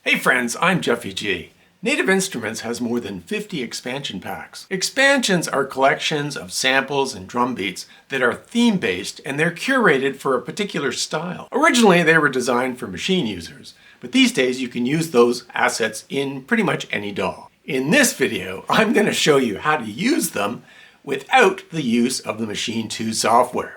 Hey friends, I'm Jeffy G. Native Instruments has more than 50 expansion packs. Expansions are collections of samples and drum beats that are theme-based and they're curated for a particular style. Originally, they were designed for machine users, but these days you can use those assets in pretty much any DAW. In this video, I'm going to show you how to use them without the use of the Maschine 2 software.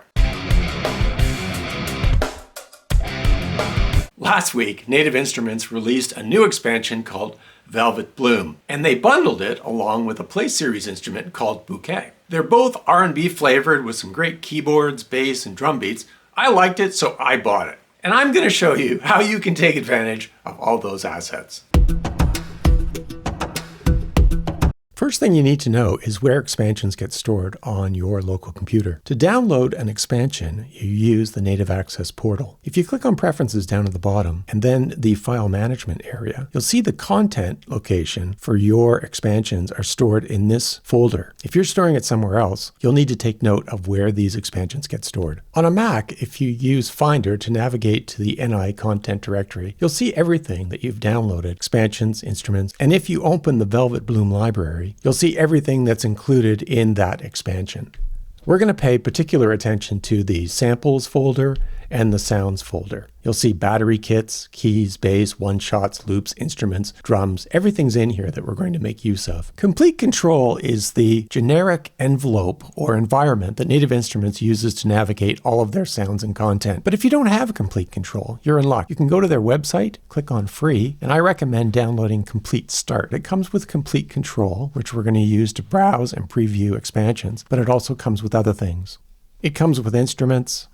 Last week, Native Instruments released a new expansion called Velvet Bloom, and they bundled it along with a Play Series instrument called Bouquet. They're both R&B flavored with some great keyboards, bass, and drum beats. I liked it, so I bought it. And I'm going to show you how you can take advantage of all those assets. First thing you need to know is where expansions get stored on your local computer. To download an expansion, you use the Native Access portal. If you click on Preferences down at the bottom and then the File Management area, you'll see the content location for your expansions are stored in this folder. If you're storing it somewhere else, you'll need to take note of where these expansions get stored. On a Mac, if you use Finder to navigate to the NI content directory, you'll see everything that you've downloaded, expansions, instruments, and if you open the Velvet Bloom library, you'll see everything that's included in that expansion. We're going to pay particular attention to the samples folder and the sounds folder. You'll see battery kits, keys, bass, one-shots, loops, instruments, drums, everything's in here that we're going to make use of. Complete Kontrol is the generic envelope or environment that Native Instruments uses to navigate all of their sounds and content. But if you don't have Complete Kontrol, you're in luck. You can go to their website, click on Free, and I recommend downloading Complete Start. It comes with Complete Kontrol, which we're going to use to browse and preview expansions, but it also comes with other things. It comes with instruments,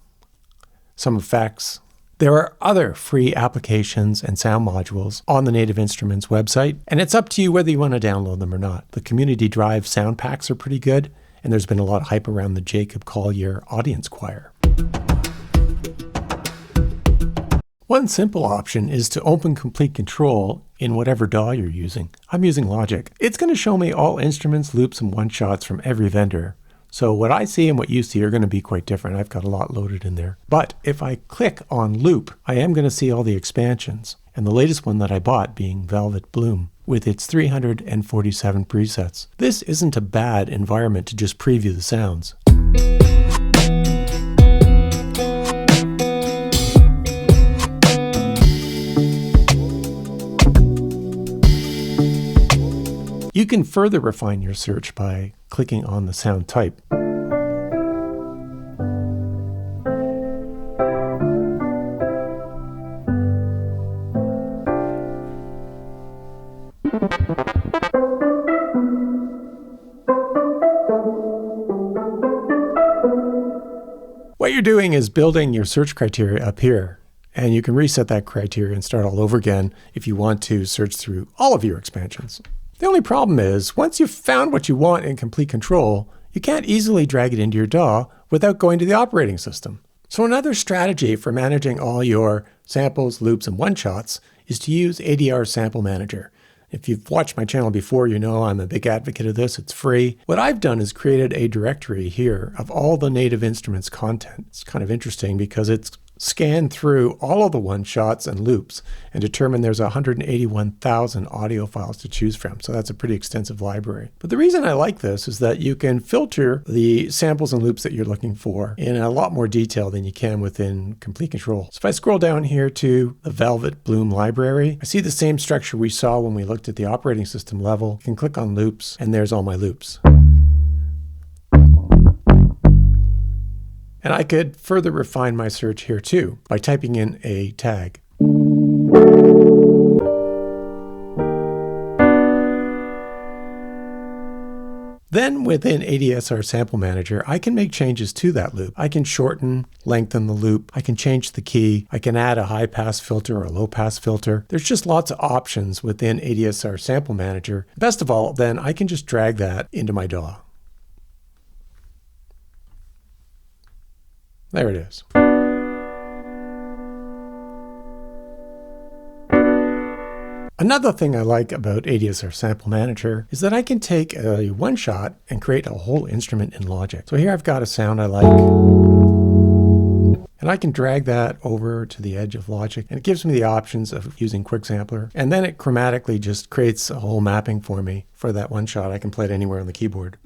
some effects. There are other free applications and sound modules on the Native Instruments website, and it's up to you whether you want to download them or not. The community drive sound packs are pretty good, and there's been a lot of hype around the Jacob Collier Audience Choir. One simple option is to open Complete Kontrol in whatever DAW you're using. I'm using Logic. It's going to show me all instruments, loops, and one-shots from every vendor. So what I see and what you see are going to be quite different. I've got a lot loaded in there. But if I click on Loop, I am going to see all the expansions. And the latest one that I bought being Velvet Bloom with its 347 presets. This isn't a bad environment to just preview the sounds. You can further refine your search by clicking on the sound type. What you're doing is building your search criteria up here, and you can reset that criteria and start all over again if you want to search through all of your expansions. The only problem is, once you've found what you want in Complete Kontrol, you can't easily drag it into your DAW without going to the operating system. So another strategy for managing all your samples, loops, and one-shots is to use ADR Sample Manager. If you've watched my channel before, you know I'm a big advocate of this. It's free. What I've done is created a directory here of all the Native Instruments content. It's kind of interesting because it's scanned through all of the one-shots and loops and determined there's 181,000 audio files to choose from. So that's a pretty extensive library. But the reason I like this is that you can filter the samples and loops that you're looking for in a lot more detail than you can within Complete Kontrol. So if I scroll down here to the Velvet Bloom library, I see the same structure we saw when we looked at the operating system level. I can click on loops and there's all my loops. And I could further refine my search here too by typing in a tag. Then within ADSR Sample Manager, I can make changes to that loop. I can shorten, lengthen the loop. I can change the key. I can add a high pass filter or a low pass filter. There's just lots of options within ADSR Sample Manager. Best of all, then I can just drag that into my DAW. There it is. Another thing I like about ADSR Sample Manager is that I can take a one-shot and create a whole instrument in Logic. So here I've got a sound I like. And I can drag that over to the edge of Logic, and it gives me the options of using Quick Sampler. And then it chromatically just creates a whole mapping for me for that one shot. I can play it anywhere on the keyboard.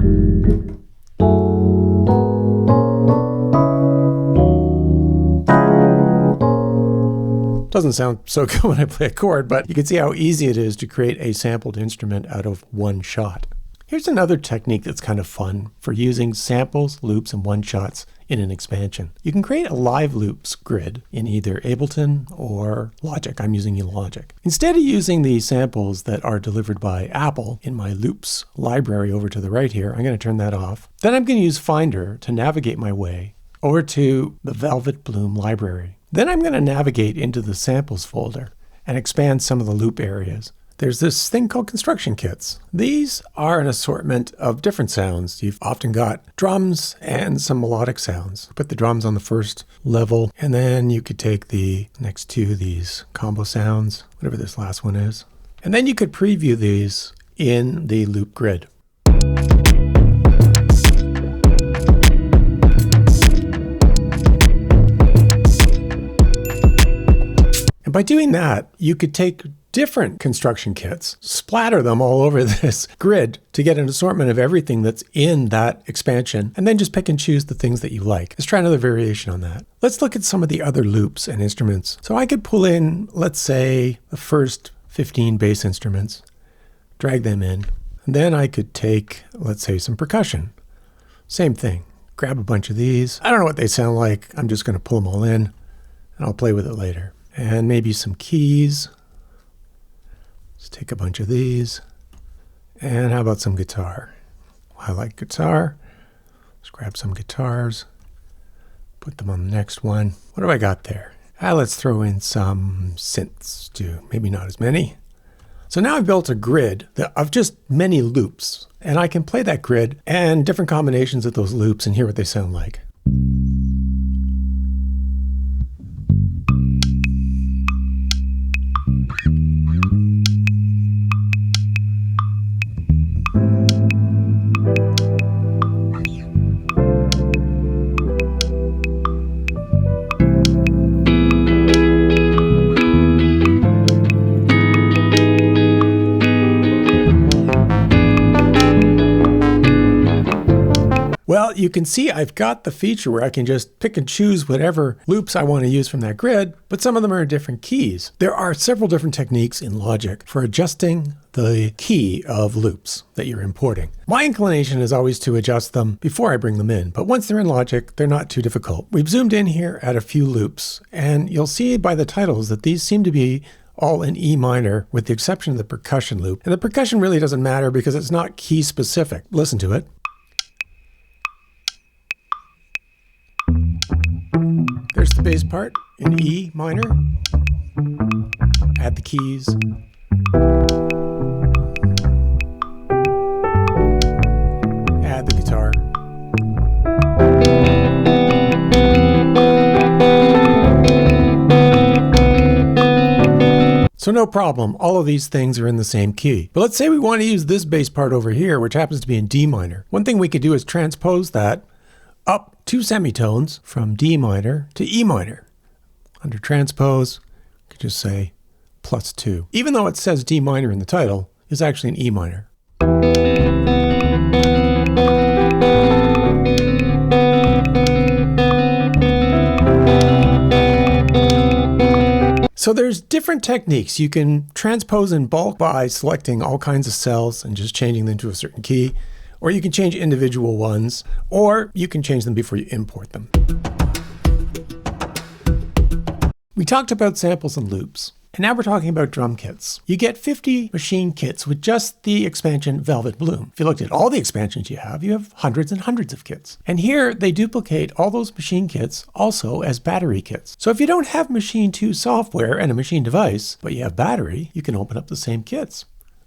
Doesn't sound so good when I play a chord, but you can see how easy it is to create a sampled instrument out of one shot. Here's another technique that's kind of fun for using samples, loops, and one-shots in an expansion. You can create a live loops grid in either Ableton or Logic. I'm using Logic. Instead of using the samples that are delivered by Apple in my loops library over to the right here, I'm going to turn that off. Then I'm going to use Finder to navigate my way over to the Velvet Bloom library. Then I'm going to navigate into the samples folder and expand some of the loop areas. There's this thing called construction kits. These are an assortment of different sounds. You've often got drums and some melodic sounds. Put the drums on the first level, and then you could take the next two, these combo sounds, whatever this last one is. And then you could preview these in the loop grid. And by doing that, you could take different construction kits, splatter them all over this grid to get an assortment of everything that's in that expansion, and then just pick and choose the things that you like. Let's try another variation on that. Let's look at some of the other loops and instruments. So I could pull in, let's say, the first 15 bass instruments, drag them in, and then I could take, let's say, some percussion. Same thing. Grab a bunch of these. I don't know what they sound like. I'm just going to pull them all in, and I'll play with it later. And maybe some keys. Let's take a bunch of these. And how about some guitar? I like guitar. Let's grab some guitars. Put them on the next one. What have I got there? Let's throw in some synths too. Maybe not as many. So now I've built a grid of just many loops. And I can play that grid and different combinations of those loops and hear what they sound like. Well, you can see I've got the feature where I can just pick and choose whatever loops I want to use from that grid, but some of them are in different keys. There are several different techniques in Logic for adjusting the key of loops that you're importing. My inclination is always to adjust them before I bring them in, but once they're in Logic, they're not too difficult. We've zoomed in here at a few loops, and you'll see by the titles that these seem to be all in E minor with the exception of the percussion loop. And the percussion really doesn't matter because it's not key specific. Listen to it. There's the bass part in E minor. Add the keys. Add the guitar. So no problem, all of these things are in the same key. But let's say we want to use this bass part over here, which happens to be in D minor. One thing we could do is transpose that up 2 semitones from D minor to E minor. Under transpose, you could just say +2. Even though it says D minor in the title, it's actually an E minor. So there's different techniques. You can transpose in bulk by selecting all kinds of cells and just changing them to a certain key. Or you can change individual ones, or you can change them before you import them. We talked about samples and loops, and now we're talking about drum kits. You get 50 machine kits with just the expansion Velvet Bloom. If you looked at all the expansions you have hundreds and hundreds of kits. And here they duplicate all those machine kits also as battery kits. So if you don't have Maschine 2 software and a Maschine Device, but you have battery, you can open up the same kits.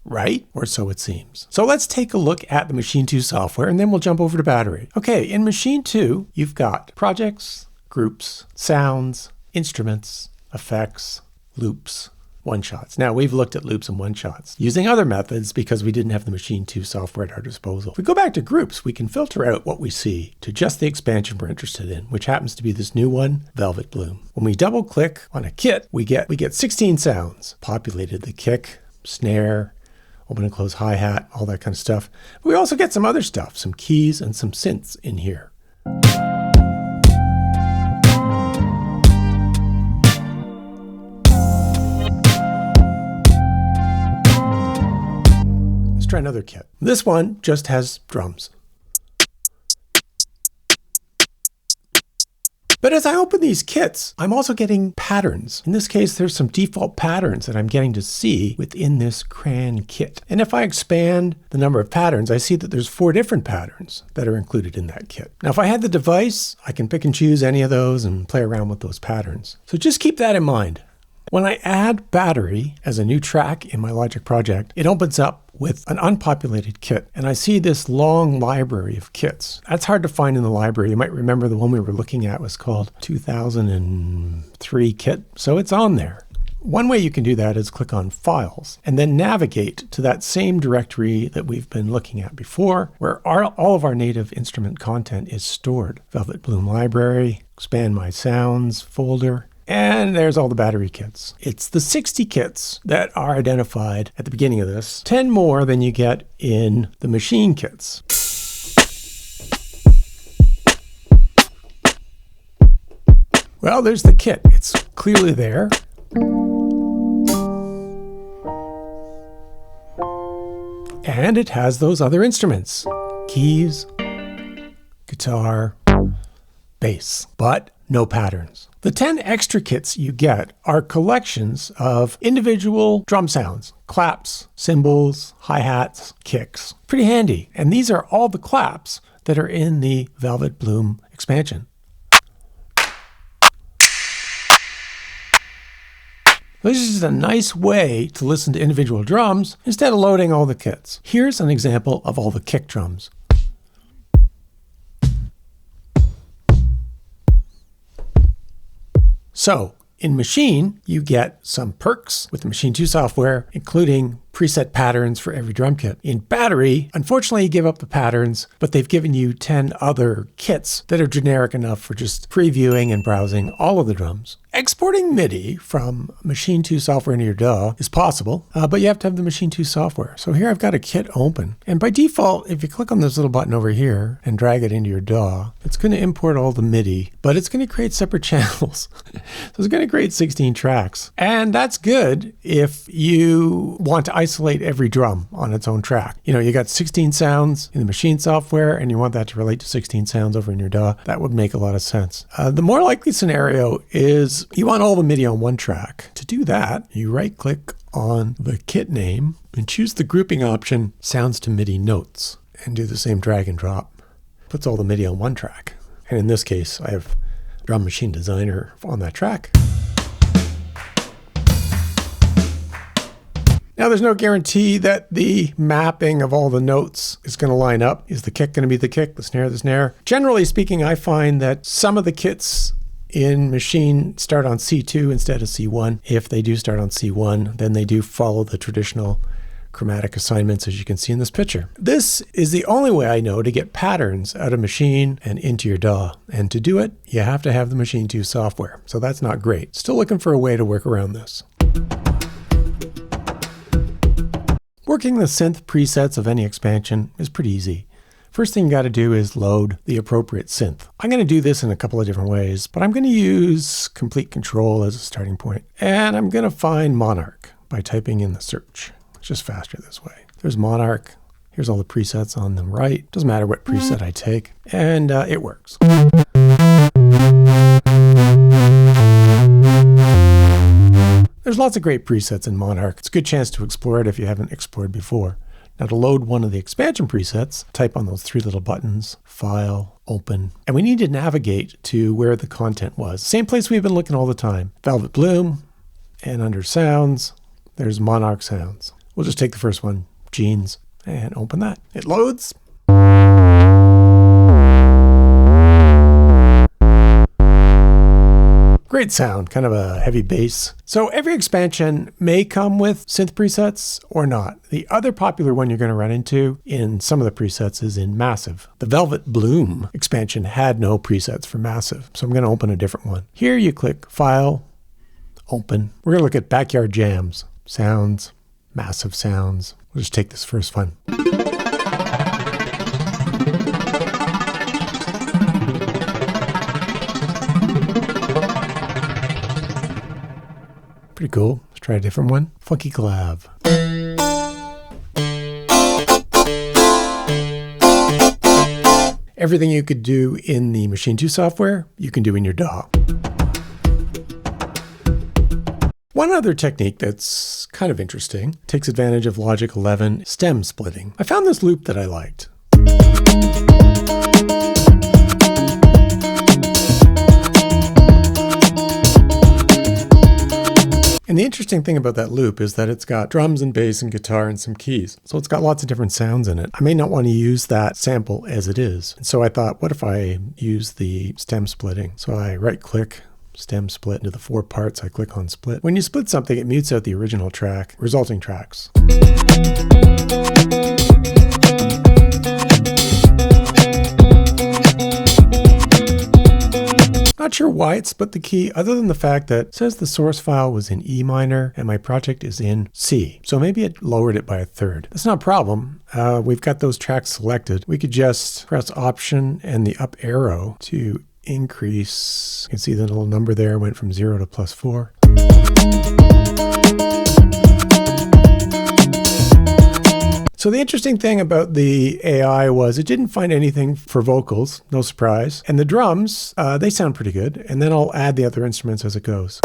Right? Or so it seems. So let's take a look at the Maschine 2 software and then we'll jump over to battery. Okay, in Maschine 2, you've got projects, groups, sounds, instruments, effects, loops, one-shots. Now, we've looked at loops and one-shots using other methods because we didn't have the Maschine 2 software at our disposal. If we go back to groups, we can filter out what we see to just the expansion we're interested in, which happens to be this new one, Velvet Bloom. When we double-click on a kit, we get 16 sounds populated: the kick, snare, open and close hi-hat, all that kind of stuff. But we also get some other stuff, some keys and some synths in here. Let's try another kit. This one just has drums. But as I open these kits, I'm also getting patterns. In this case, there's some default patterns that I'm getting to see within this CRAN kit. And if I expand the number of patterns, I see that there's 4 different patterns that are included in that kit. Now, if I had the device, I can pick and choose any of those and play around with those patterns. So just keep that in mind. When I add battery as a new track in my Logic project, it opens up with an unpopulated kit, and I see this long library of kits. That's hard to find in the library. You might remember the one we were looking at was called 2003 kit, so it's on there. One way you can do that is click on Files and then navigate to that same directory that we've been looking at before, where all of our native instrument content is stored. Velvet Bloom Library, Expand My Sounds folder, and there's all the battery kits. It's the 60 kits that are identified at the beginning of this, 10 more than you get in the Maschine Kits. Well, there's the kit. It's clearly there. And it has those other instruments: keys, guitar, bass, but no patterns. The 10 extra kits you get are collections of individual drum sounds: claps, cymbals, hi-hats, kicks. Pretty handy. And these are all the claps that are in the Velvet Bloom expansion. This is a nice way to listen to individual drums instead of loading all the kits. Here's an example of all the kick drums. So in Maschine, you get some perks with the Maschine 2 software, including preset patterns for every drum kit. In Battery, unfortunately, you give up the patterns, but they've given you 10 other kits that are generic enough for just previewing and browsing all of the drums. Exporting MIDI from Maschine 2 software into your DAW is possible, but you have to have the Maschine 2 software. So here I've got a kit open. And by default, if you click on this little button over here and drag it into your DAW, it's going to import all the MIDI, but it's going to create separate channels. So it's going to create 16 tracks. And that's good if you want to isolate every drum on its own track. You know, you got 16 sounds in the Maschine software and you want that to relate to 16 sounds over in your DAW. That would make a lot of sense. The more likely scenario is you want all the MIDI on one track. To do that, you right click on the kit name and choose the grouping option Sounds to MIDI Notes and do the same drag and drop. Puts all the MIDI on one track. And in this case, I have Drum Machine Designer on that track. Now, there's no guarantee that the mapping of all the notes is going to line up. Is the kick going to be the kick, the snare, the snare? Generally speaking, I find that some of the kits in Maschine start on C2 instead of C1. If they do start on C1, then they do follow the traditional chromatic assignments, as you can see in this picture. This is the only way I know to get patterns out of Maschine and into your DAW. And to do it, you have to have the Maschine 2 software. So that's not great. Still looking for a way to work around this. Working the synth presets of any expansion is pretty easy. First thing you got to do is load the appropriate synth. I'm going to do this in a couple of different ways, but I'm going to use Komplete Kontrol as a starting point. And I'm going to find Monark by typing in the search. It's just faster this way. There's Monark. Here's all the presets on the right. Doesn't matter what preset I take. And it works. There's lots of great presets in Monark. It's a good chance to explore it if you haven't explored before. Now, to load one of the expansion presets, type on those 3 little buttons, File, Open, and we need to navigate to where the content was. Same place we've been looking all the time. Velvet Bloom, and under Sounds, there's Monark Sounds. We'll just take the first one, Jeans, and open that. It loads. Great sound, kind of a heavy bass. So every expansion may come with synth presets or not. The other popular one you're going to run into in some of the presets is in Massive. The Velvet Bloom expansion had no presets for Massive, so I'm going to open a different one. Here you click File, Open. We're going to look at Backyard Jams, Sounds, Massive Sounds. We'll just take this first one. Pretty cool. Let's try a different one. Funky Collab. Everything you could do in the Maschine 2 software, you can do in your DAW. One other technique that's kind of interesting takes advantage of Logic 11 stem splitting. I found this loop that I liked. And the interesting thing about that loop is that it's got drums and bass and guitar and some keys. So it's got lots of different sounds in it. I may not want to use that sample as it is. And so I thought, what if I use the stem splitting? So I right click, stem split into the 4 parts. I click on split. When you split something, it mutes out the original track, resulting tracks. Not sure why it split the key, other than the fact that it says the source file was in E minor and my project is in C. So maybe it lowered it by a third. That's not a problem. We've got those tracks selected. We could just press Option and the up arrow to increase. You can see the little number there went from 0 to +4. So the interesting thing about the AI was it didn't find anything for vocals, no surprise. And the drums, they sound pretty good. And then I'll add the other instruments as it goes.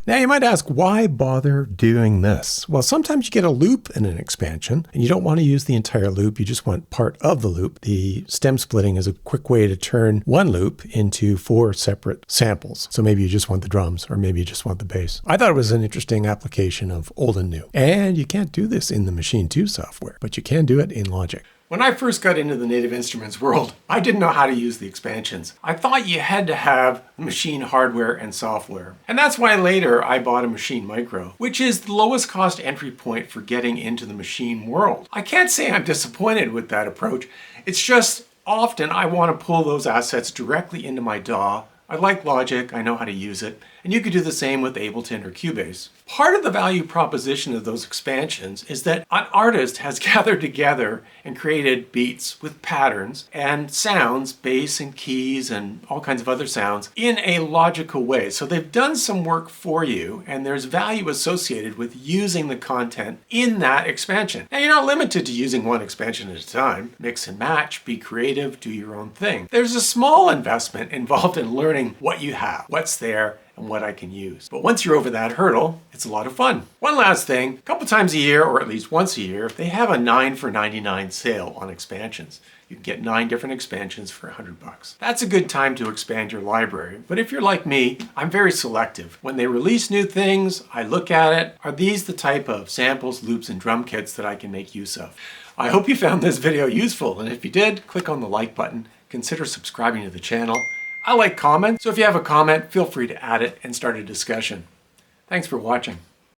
Now you might ask, why bother doing this? Well, sometimes you get a loop in an expansion and you don't want to use the entire loop. You just want part of the loop. The stem splitting is a quick way to turn one loop into 4 separate samples. So maybe you just want the drums or maybe you just want the bass. I thought it was an interesting application of old and new. And you can't do this in the Maschine 2 software, but you can do it in Logic. When I first got into the Native Instruments world, I didn't know how to use the expansions. I thought you had to have Maschine hardware and software. And that's why later I bought a Maschine Micro, which is the lowest cost entry point for getting into the Maschine world. I can't say I'm disappointed with that approach. It's just often I want to pull those assets directly into my DAW. I like Logic, I know how to use it, and you could do the same with Ableton or Cubase. Part of the value proposition of those expansions is that an artist has gathered together and created beats with patterns and sounds, bass and keys and all kinds of other sounds in a logical way. So they've done some work for you and there's value associated with using the content in that expansion. Now you're not limited to using one expansion at a time. Mix and match, be creative, do your own thing. There's a small investment involved in learning what you have, what's there, and what I can use. But once you're over that hurdle, it's a lot of fun. One last thing, a couple times a year, or at least once a year, they have a 9 for 99 sale on expansions. You can get 9 different expansions for $100. That's a good time to expand your library. But if you're like me, I'm very selective. When they release new things, I look at it. Are these the type of samples, loops, and drum kits that I can make use of? I hope you found this video useful, and if you did, click on the like button. Consider subscribing to the channel. I like comments, so if you have a comment, feel free to add it and start a discussion. Thanks for watching.